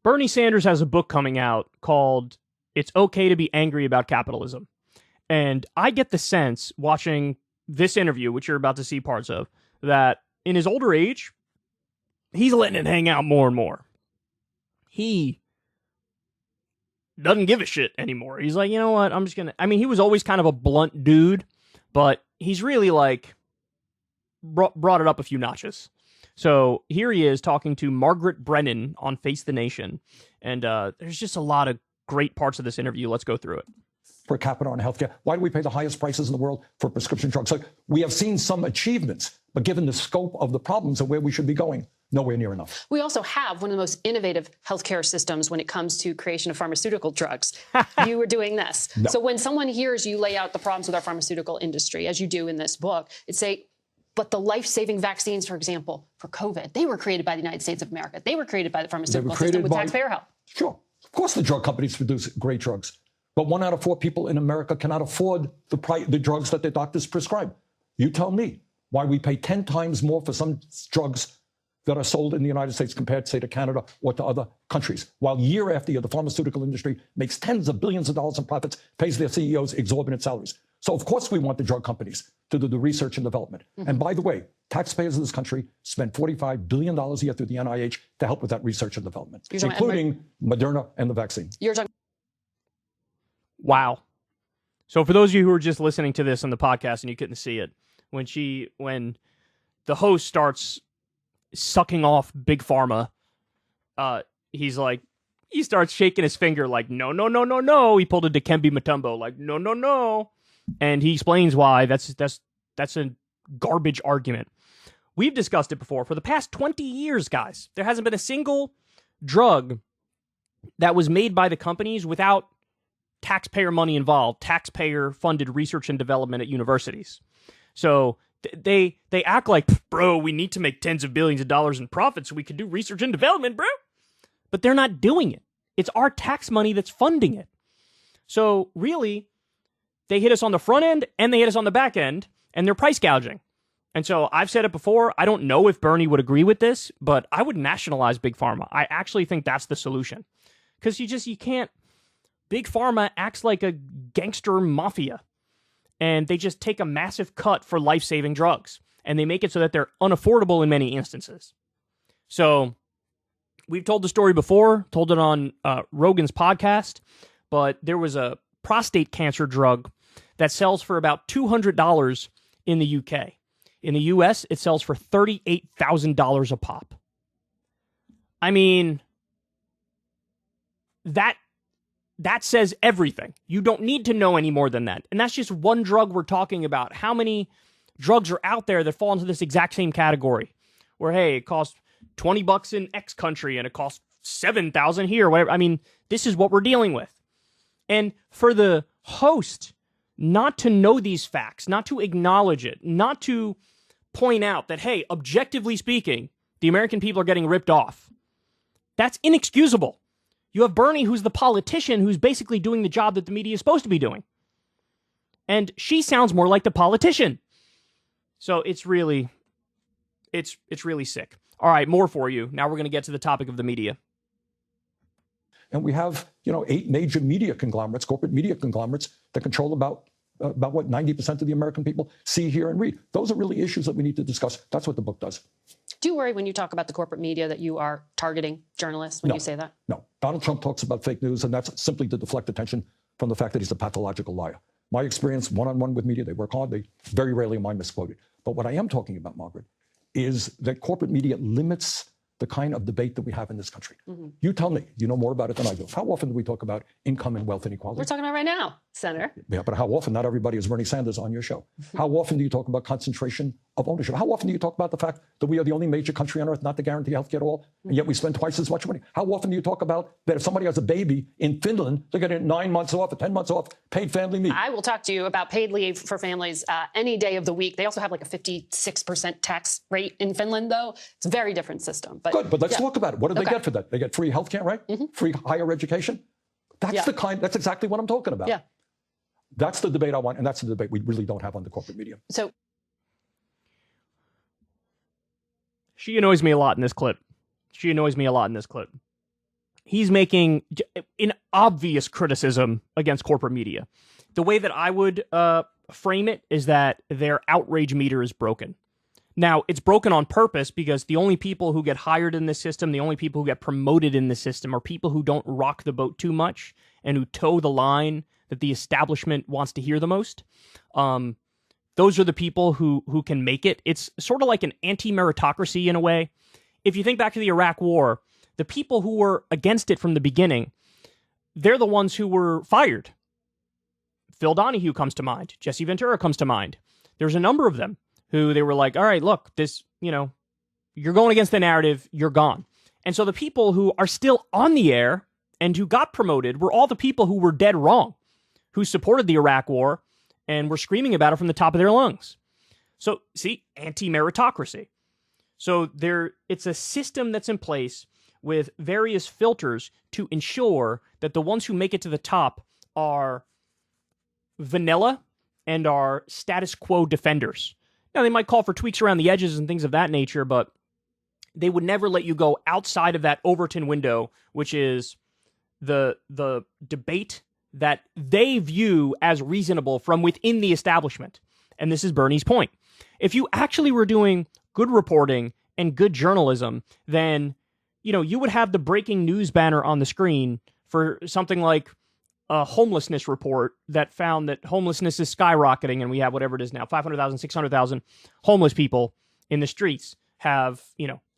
Bernie Sanders has a book coming out called It's Okay to Be Angry About Capitalism. And I get the sense, watching this interview, which you're about to see parts of, that in his older age, he's letting it hang out more and more. He doesn't give a shit anymore. He's like, you know what, I'm just going to... I mean, he was always kind of a blunt dude, but he's really, like, brought it up a few notches. So here he is talking to Margaret Brennan on Face the Nation. And there's just a lot of great parts of this interview. Let's go through it. Per capita on healthcare. Why do we pay the highest prices in the world for prescription drugs? So we have seen some achievements, but given the scope of the problems and where we should be going, nowhere near enough. We also have one of the most innovative healthcare systems when it comes to creation of pharmaceutical drugs. You were doing this. No. So when someone hears you lay out the problems with our pharmaceutical industry, as you do in this book, it's say, but the life-saving vaccines, for example, for COVID, they were created by the United States of America. They were created by the pharmaceutical system with taxpayer help. Sure. Of course the drug companies produce great drugs. But 1 out of 4 people in America cannot afford the drugs that their doctors prescribe. You tell me why we pay 10 times more for some drugs that are sold in the United States compared, say, to Canada or to other countries, while year after year, the pharmaceutical industry makes tens of billions of dollars in profits, pays their CEOs exorbitant salaries. So, of course, we want the drug companies to do the research and development. Mm-hmm. And by the way, taxpayers of this country spend $45 billion a year through the NIH to help with that research and development, including Moderna and the vaccine. You're talking. Wow. So for those of you who are just listening to this on the podcast and you couldn't see it, when the host starts sucking off Big Pharma, he starts shaking his finger like, no, no, no, no, no. He pulled a Dikembe Mutombo like, no, no, no. And he explains why that's a garbage argument. We've discussed it before. For the past 20 years, guys, there hasn't been a single drug that was made by the companies without taxpayer money involved, taxpayer-funded research and development at universities. So they act like, bro, we need to make tens of billions of dollars in profit so we could do research and development, bro. But they're not doing it. It's our tax money that's funding it. So really, they hit us on the front end and they hit us on the back end, and they're price gouging. And so I've said it before, I don't know if Bernie would agree with this, but I would nationalize Big Pharma. I actually think that's the solution. Because you can't... Big Pharma acts like a gangster mafia, and they just take a massive cut for life-saving drugs, and they make it so that they're unaffordable in many instances. So we've told the story before, told it on Rogan's podcast, but there was a prostate cancer drug that sells for about $200 in the UK. In the US, it sells for $38,000 a pop. I mean, that says everything. You don't need to know any more than that. And that's just one drug we're talking about. How many drugs are out there that fall into this exact same category? Where, hey, it costs $20 in X country and it costs $7,000 here, whatever. I mean, this is what we're dealing with. And for the host not to know these facts, not to acknowledge it, not to point out that, hey, objectively speaking, the American people are getting ripped off, that's inexcusable. You have Bernie, who's the politician, who's basically doing the job that the media is supposed to be doing. And she sounds more like the politician. So it's really sick. All right, more for you. Now we're going to get to the topic of the media. And we have, 8 major media conglomerates, corporate media conglomerates, that control about what 90% of the American people see, hear, and read. Those are really issues that we need to discuss. That's what the book does. Do you worry when you talk about the corporate media that you are targeting journalists when you say that? No. Donald Trump talks about fake news, and that's simply to deflect attention from the fact that he's a pathological liar. My experience one-on-one with media, they work hard. They very rarely am I misquoted. But what I am talking about, Margaret, is that corporate media limits the kind of debate that we have in this country. Mm-hmm. You tell me, you know more about it than I do. How often do we talk about income and wealth inequality? We're talking about right now, Senator. Yeah, but how often? Not everybody is Bernie Sanders on your show. How often do you talk about concentration of ownership? How often do you talk about the fact that we are the only major country on earth not to guarantee health care at all, and yet we spend twice as much money? How often do you talk about that if somebody has a baby in Finland, they're getting 9 months off or 10 months off paid family leave? I will talk to you about paid leave for families any day of the week. They also have like a 56% tax rate in Finland, though. It's a very different system. But good, but let's talk about it. What do they get for that? They get free health care, right? Mm-hmm. Free higher education. That's that's exactly what I'm talking about. Yeah. That's the debate I want, and that's the debate we really don't have on the corporate media. So she annoys me a lot in this clip. he's making an obvious criticism against corporate media. The way that I would frame it is that their outrage meter is broken. Now, it's broken on purpose because the only people who get hired in this system, the only people who get promoted in this system are people who don't rock the boat too much and who toe the line that the establishment wants to hear the most. Those are the people who can make it. It's sort of like an anti-meritocracy in a way. If you think back to the Iraq War, the people who were against it from the beginning, they're the ones who were fired. Phil Donahue comes to mind. Jesse Ventura comes to mind. There's a number of them who they were like, all right, look, this, you're going against the narrative, you're gone. And so the people who are still on the air and who got promoted were all the people who were dead wrong, who supported the Iraq War and were screaming about it from the top of their lungs. So, see, anti-meritocracy. So it's a system that's in place with various filters to ensure that the ones who make it to the top are vanilla and are status quo defenders. Now, they might call for tweaks around the edges and things of that nature, but they would never let you go outside of that Overton window, which is the debate that they view as reasonable from within the establishment. And this is Bernie's point. If you actually were doing good reporting and good journalism, then, you would have the breaking news banner on the screen for something like a homelessness report that found that homelessness is skyrocketing, and we have whatever it is now, 500,000, 600,000 homeless people in the streets, have,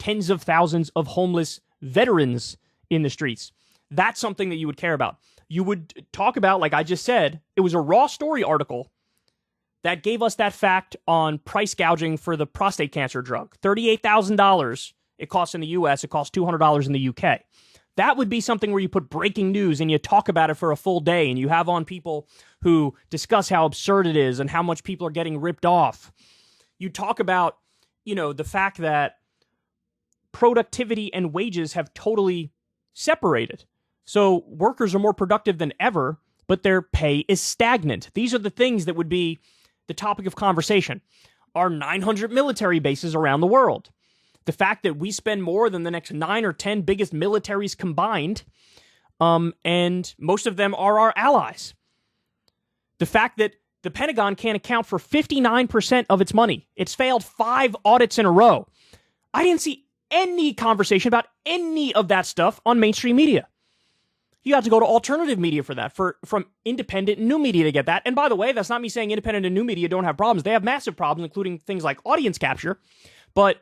tens of thousands of homeless veterans in the streets. That's something that you would care about. You would talk about, like I just said, it was a Raw Story article that gave us that fact on price gouging for the prostate cancer drug. $38,000 it costs in the US, it costs $200 in the UK. That would be something where you put breaking news and you talk about it for a full day and you have on people who discuss how absurd it is and how much people are getting ripped off. You talk about, the fact that productivity and wages have totally separated. So workers are more productive than ever, but their pay is stagnant. These are the things that would be the topic of conversation. Our 900 military bases around the world. The fact that we spend more than the next 9 or 10 biggest militaries combined, and most of them are our allies. The fact that the Pentagon can't account for 59% of its money. It's failed 5 audits in a row. I didn't see any conversation about any of that stuff on mainstream media. You have to go to alternative media for that, from independent and new media to get that. And by the way, that's not me saying independent and new media don't have problems. They have massive problems, including things like audience capture. But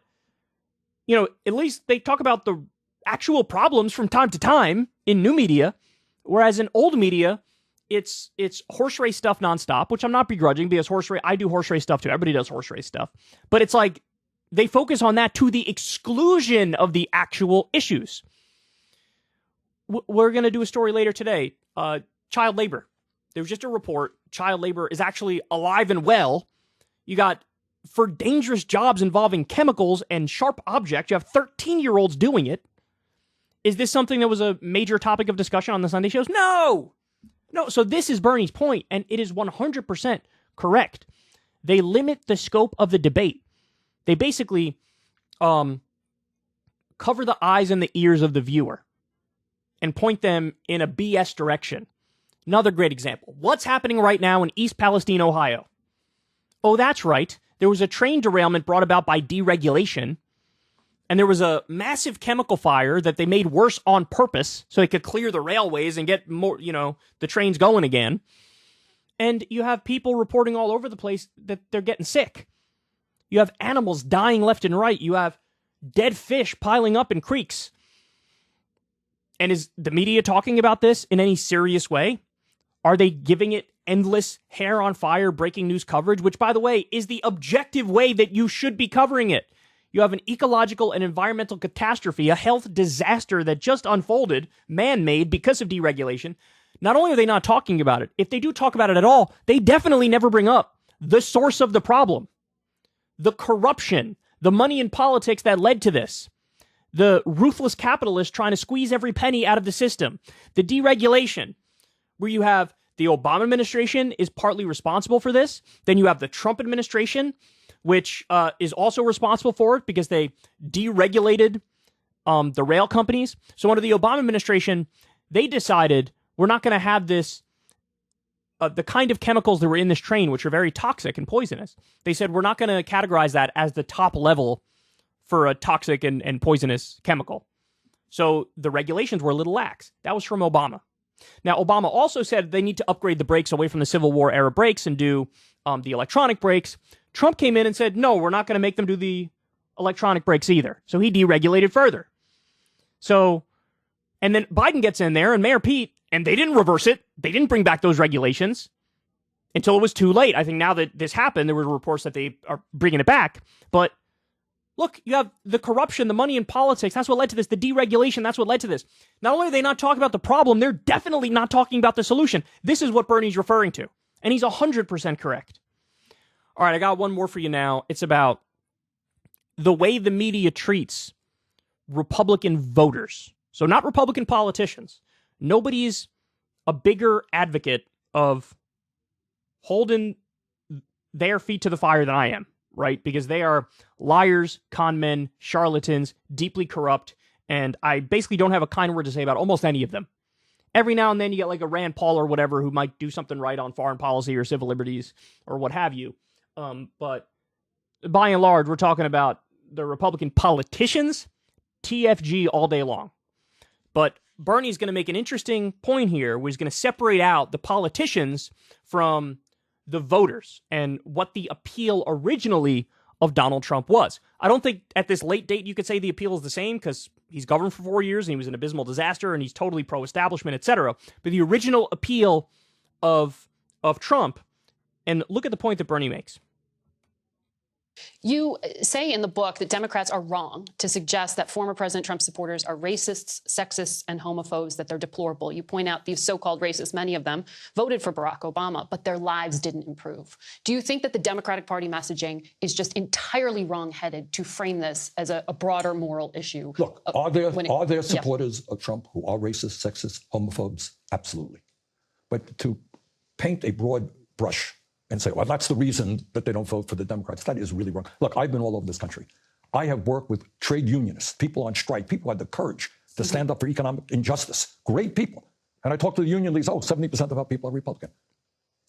at least they talk about the actual problems from time to time in new media, whereas in old media, it's horse race stuff nonstop, which I'm not begrudging because I do horse race stuff too. Everybody does horse race stuff. But it's like they focus on that to the exclusion of the actual issues. We're going to do a story later today. Child labor. There was just a report. Child labor is actually alive and well. You got, for dangerous jobs involving chemicals and sharp objects, you have 13-year-olds doing it. Is this something that was a major topic of discussion on the Sunday shows? No. So this is Bernie's point, and it is 100% correct. They limit the scope of the debate. They basically cover the eyes and the ears of the viewer and point them in a BS direction. Another great example. What's happening right now in East Palestine, Ohio? Oh, that's right. There was a train derailment brought about by deregulation, and there was a massive chemical fire that they made worse on purpose so they could clear the railways and get more, the trains going again. And you have people reporting all over the place that they're getting sick. You have animals dying left and right. You have dead fish piling up in creeks. And is the media talking about this in any serious way? Are they giving it endless hair on fire breaking news coverage, which, by the way, is the objective way that you should be covering it? You have an ecological and environmental catastrophe, a health disaster that just unfolded, man-made because of deregulation. Not only are they not talking about it, if they do talk about it at all, they definitely never bring up the source of the problem, the corruption, the money in politics that led to this, the ruthless capitalists trying to squeeze every penny out of the system, the deregulation, where you have the Obama administration is partly responsible for this. Then you have the Trump administration, which is also responsible for it because they deregulated the rail companies. So under the Obama administration, they decided we're not going to have this, the kind of chemicals that were in this train, which are very toxic and poisonous. They said we're not going to categorize that as the top level for a toxic and poisonous chemical. So the regulations were a little lax. That was from Obama. Now, Obama also said they need to upgrade the brakes away from the Civil War era brakes and do the electronic brakes. Trump came in and said, no, we're not going to make them do the electronic brakes either. So he deregulated further. So, and then Biden gets in there and Mayor Pete, and they didn't reverse it. They didn't bring back those regulations until it was too late. I think now that this happened, there were reports that they are bringing it back. But look, you have the corruption, the money in politics. That's what led to this. The deregulation, that's what led to this. Not only are they not talking about the problem, they're definitely not talking about the solution. This is what Bernie's referring to. And he's 100% correct. All right, I got one more for you now. It's about the way the media treats Republican voters. So not Republican politicians. Nobody's a bigger advocate of holding their feet to the fire than I am, right? Because they are liars, con men, charlatans, deeply corrupt, and I basically don't have a kind word to say about almost any of them. Every now and then you get like a Rand Paul or whatever who might do something right on foreign policy or civil liberties or what have you. But by and large, we're talking about the Republican politicians, TFG all day long. But Bernie's going to make an interesting point here, where he's going to separate out the politicians from the voters and what the appeal originally of Donald Trump was. I don't think at this late date you could say the appeal is the same, because he's governed for 4 years and he was an abysmal disaster and he's totally pro-establishment, etc. But the original appeal of Trump, and look at the point that Bernie makes. You say in the book that Democrats are wrong to suggest that former President Trump supporters are racists, sexists, and homophobes, that they're deplorable. You point out these so-called racists, many of them voted for Barack Obama, but their lives didn't improve. Do you think that the Democratic Party messaging is just entirely wrong-headed to frame this as a broader moral issue? Look, are there supporters of Trump who are racist, sexist, homophobes? Absolutely. But to paint a broad brush and say, well, that's the reason that they don't vote for the Democrats, that is really wrong. Look, I've been all over this country. I have worked with trade unionists, people on strike, people who had the courage to stand up for economic injustice. Great people. And I talk to the union leaders, 70% of our people are Republican.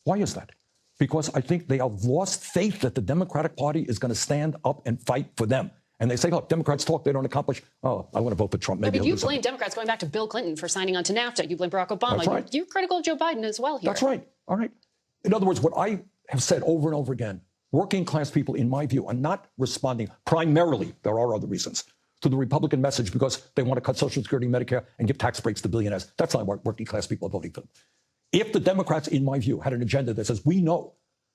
Why is that? Because I think they have lost faith that the Democratic Party is going to stand up and fight for them. And they say, look, Democrats talk, they don't accomplish. Oh, I want to vote for Trump. Maybe but you blame Democrats going back to Bill Clinton for signing on to NAFTA. You blame Barack Obama. That's right. You're critical of Joe Biden as well here. That's right. All right. In other words, what I have said over and over again, working class people, in my view, are not responding primarily, there are other reasons, to the Republican message because they want to cut Social Security, Medicare, and give tax breaks to billionaires. That's not why working class people are voting for them. If the Democrats, in my view, had an agenda that says, we know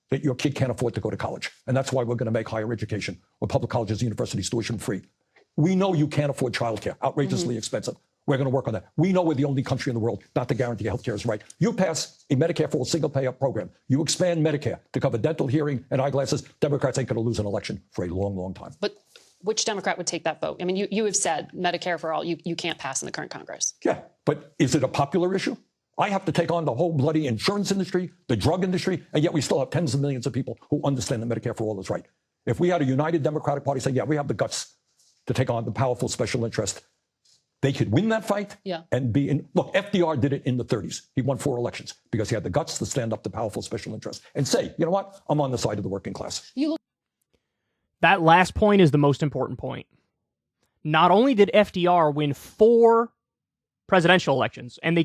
that your kid can't afford to go to college, and that's why we're going to make higher education or public colleges and universities tuition free. We know you can't afford childcare, outrageously expensive. We're going to work on that. We know we're the only country in the world not to guarantee health care is right. You pass a Medicare for all single-payer program. You expand Medicare to cover dental, hearing, and eyeglasses. Democrats ain't going to lose an election for a long, long time. But which Democrat would take that vote? I mean, you have said Medicare for all, you can't pass in the current Congress. Yeah, but is it a popular issue? I have to take on the whole bloody insurance industry, the drug industry, and yet we still have tens of millions of people who understand that Medicare for all is right. If we had a united Democratic Party saying, yeah, we have the guts to take on the powerful special interest, they could win that fight and be in. Look, FDR did it in the 30s. He won 4 elections because he had the guts to stand up to powerful special interests and say, you know what? I'm on the side of the working class. That last point is the most important point. Not only did FDR win 4 presidential elections, and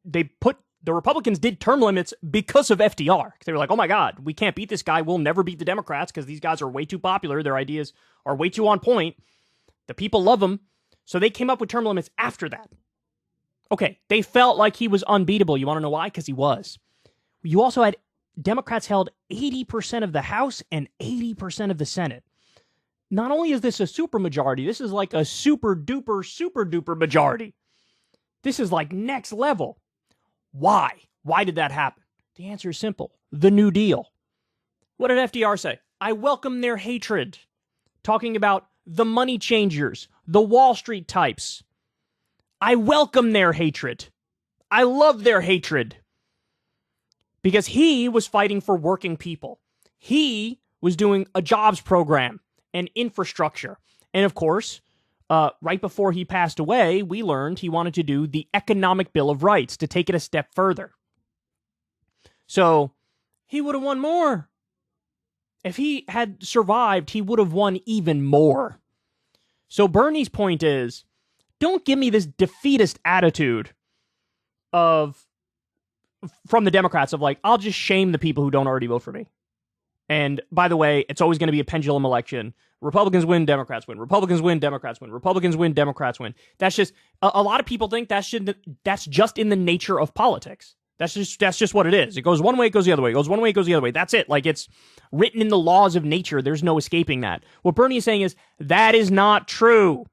they put the Republicans did term limits because of FDR. They were like, oh my God, we can't beat this guy. We'll never beat the Democrats because these guys are way too popular. Their ideas are way too on point. The people love them. So they came up with term limits after that. Okay, they felt like he was unbeatable. You want to know why? Because he was. You also had Democrats held 80% of the House and 80% of the Senate. Not only is this a supermajority, this is like a super duper majority. This is like next level. Why? Why did that happen? The answer is simple. The New Deal. What did FDR say? I welcome their hatred. Talking about the money changers, the Wall Street types. I welcome their hatred. I love their hatred. Because he was fighting for working people. He was doing a jobs program and infrastructure. And of course, right before he passed away, we learned he wanted to do the Economic Bill of Rights to take it a step further. So he would have won more. If he had survived, he would have won even more. So Bernie's point is, don't give me this defeatist attitude from the Democrats of like, I'll just shame the people who don't already vote for me. And by the way, it's always going to be a pendulum election. Republicans win, Democrats win. Republicans win, Democrats win. Republicans win, Democrats win. That's just a lot of people think that's just in the nature of politics. That's just what it is. It goes one way, it goes the other way. It goes one way, it goes the other way. That's it. Like, it's written in the laws of nature. There's no escaping that. What Bernie is saying is that is not true.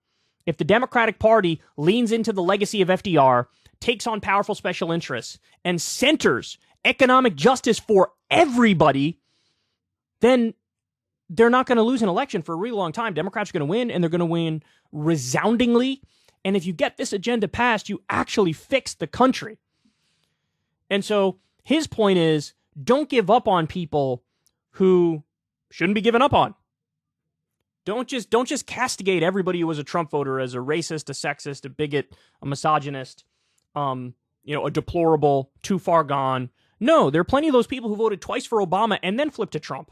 If the Democratic Party leans into the legacy of FDR, takes on powerful special interests, and centers economic justice for everybody, then they're not going to lose an election for a really long time. Democrats are going to win, and they're going to win resoundingly. And if you get this agenda passed, you actually fix the country. And so his point is, don't give up on people who shouldn't be given up on. Don't just castigate everybody who was a Trump voter as a racist, a sexist, a bigot, a misogynist, a deplorable, too far gone. No, there are plenty of those people who voted twice for Obama and then flipped to Trump.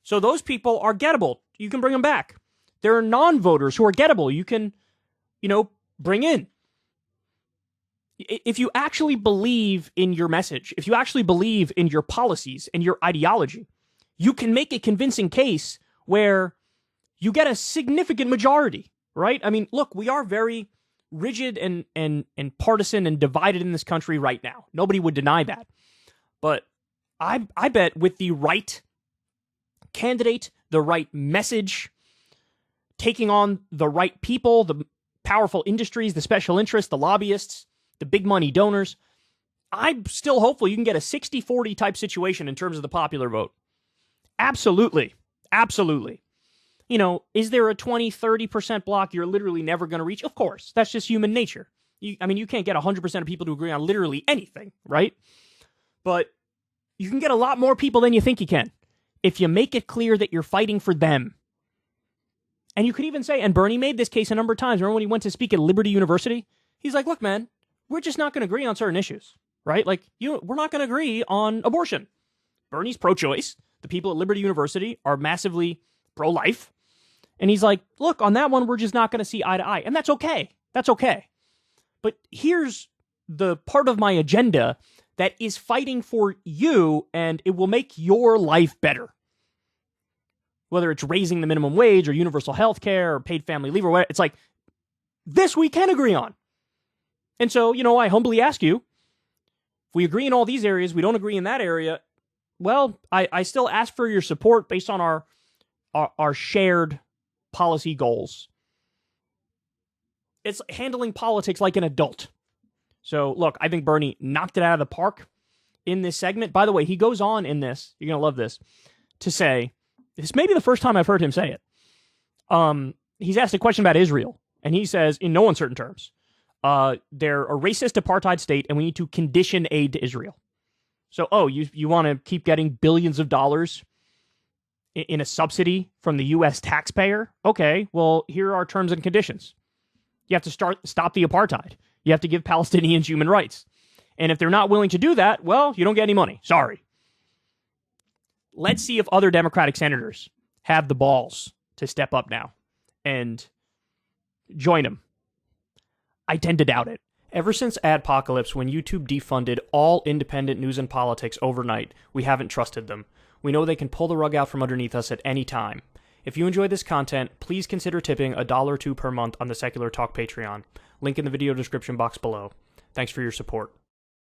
So those people are gettable. You can bring them back. There are non-voters who are gettable. You can, bring in. If you actually believe in your message, if you actually believe in your policies and your ideology, you can make a convincing case where you get a significant majority, right? I mean, look, we are very rigid and partisan and divided in this country right now. Nobody would deny that. But I bet with the right candidate, the right message, taking on the right people, the powerful industries, the special interests, the lobbyists, the big money donors, I'm still hopeful you can get a 60-40 type situation in terms of the popular vote. Absolutely. Absolutely. Is there a 20-30% block you're literally never going to reach? Of course. That's just human nature. You can't get 100% of people to agree on literally anything, right? But you can get a lot more people than you think you can if you make it clear that you're fighting for them. And you could even say, and Bernie made this case a number of times. Remember when he went to speak at Liberty University? He's like, look, man, we're just not going to agree on certain issues, right? Like, we're not going to agree on abortion. Bernie's pro-choice. The people at Liberty University are massively pro-life. And he's like, look, on that one, we're just not going to see eye to eye. And that's okay. That's okay. But here's the part of my agenda that is fighting for you, and it will make your life better. Whether it's raising the minimum wage or universal health care or paid family leave or whatever, it's like, this we can agree on. And so, I humbly ask you, if we agree in all these areas, we don't agree in that area, well, I still ask for your support based on our shared policy goals. It's handling politics like an adult. So, look, I think Bernie knocked it out of the park in this segment. By the way, he goes on in this, you're going to love this, to say, this may be the first time I've heard him say it. He's asked a question about Israel, and he says, in no uncertain terms, they're a racist apartheid state, and we need to condition aid to Israel. So, you want to keep getting billions of dollars in a subsidy from the U.S. taxpayer? Okay, well, here are terms and conditions. You have to stop the apartheid. You have to give Palestinians human rights. And if they're not willing to do that, well, you don't get any money. Sorry. Let's see if other Democratic senators have the balls to step up now and join him. I tend to doubt it. Ever since Adpocalypse, when YouTube defunded all independent news and politics overnight, we haven't trusted them. We know they can pull the rug out from underneath us at any time. If you enjoy this content, please consider tipping $1 or $2 per month on the Secular Talk Patreon. Link in the video description box below. Thanks for your support.